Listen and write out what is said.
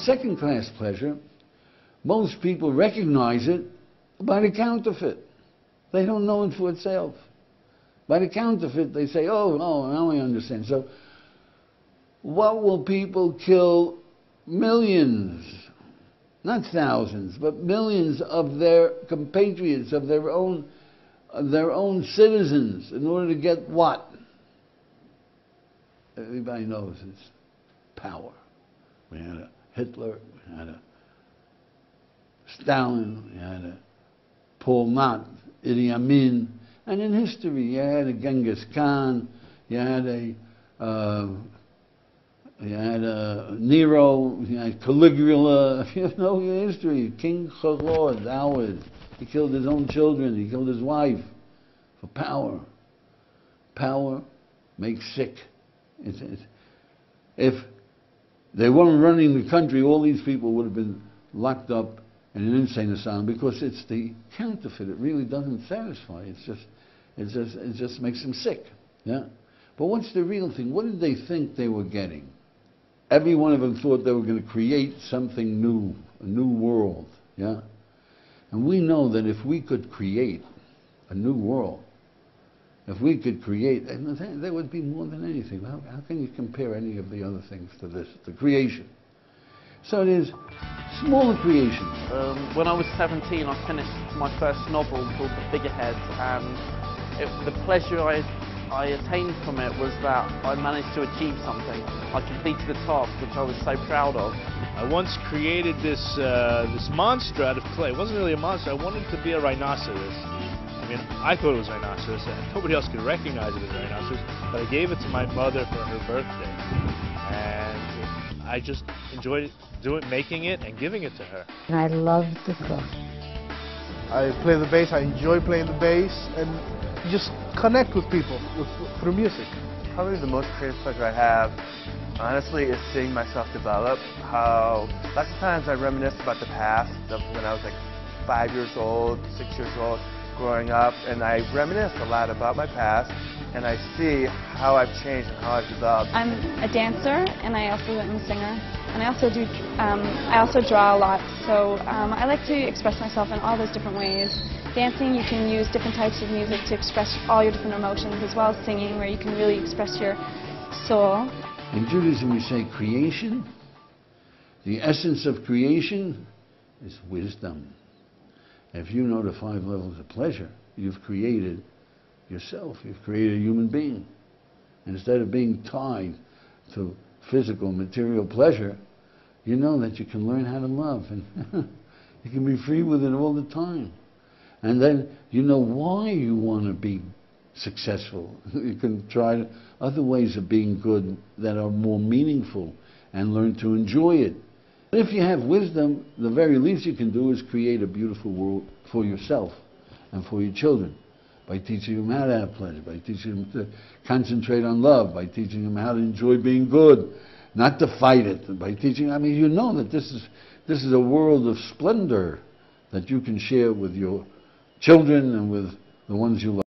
second-class pleasure, most people recognize it by the counterfeit. They don't know it for itself. By the counterfeit, they say, oh, now I understand. So, what will people kill millions, not thousands, but millions of their compatriots, of their own citizens, in order to get what? Everybody knows it's power. We had a Hitler, we had a Stalin, we had a Pol Pot, Idi Amin, and in history you had a Genghis Khan, you had a Nero, you had Caligula. If you know your history, King Herod, Howard, he killed his own children, he killed his wife for power. Power makes sick. If they weren't running the country, all these people would have been locked up in an insane asylum, because it's the counterfeit. It really doesn't satisfy. It just makes them sick. Yeah. But what's the real thing? What did they think they were getting? Every one of them thought they were going to create something new, a new world. Yeah. And we know that if we could create a new world, if we could create, there would be more than anything. How can you compare any of the other things to this, the creation? So it is smaller creation. When I was 17, I finished my first novel called The Figurehead, and the pleasure I attained from it was that I managed to achieve something. I completed a task which I was so proud of. I once created this monster out of clay. It wasn't really a monster. I wanted it to be a rhinoceros. I mean, I thought it was a rhinoceros, and nobody else could recognize it as a rhinoceros, but I gave it to my mother for her birthday. And I just enjoyed making it and giving it to her. And I love the cook. I play the bass, I enjoy playing the bass, and you just connect with people through music. Probably the most creative pleasure I have, honestly, is seeing myself develop. How lots of times I reminisce about the past of when I was like 5 years old, 6 years old, growing up, and I reminisce a lot about my past, and I see how I've changed and how I've developed. I'm a dancer, and I also am a singer, and I also draw a lot. So I like to express myself in all those different ways. Dancing, you can use different types of music to express all your different emotions, as well as singing, where you can really express your soul. In Judaism, we say creation. The essence of creation is wisdom. If you know the 5 levels of pleasure, you've created yourself. You've created a human being. Instead of being tied to physical, material pleasure, you know that you can learn how to love, and you can be free with it all the time. And then you know why you want to be successful. You can try other ways of being good that are more meaningful and learn to enjoy it. If you have wisdom, the very least you can do is create a beautiful world for yourself and for your children, by teaching them how to have pleasure, by teaching them to concentrate on love, by teaching them how to enjoy being good, not to fight it, by teaching, I mean, you know that this is a world of splendor that you can share with your children and with the ones you love.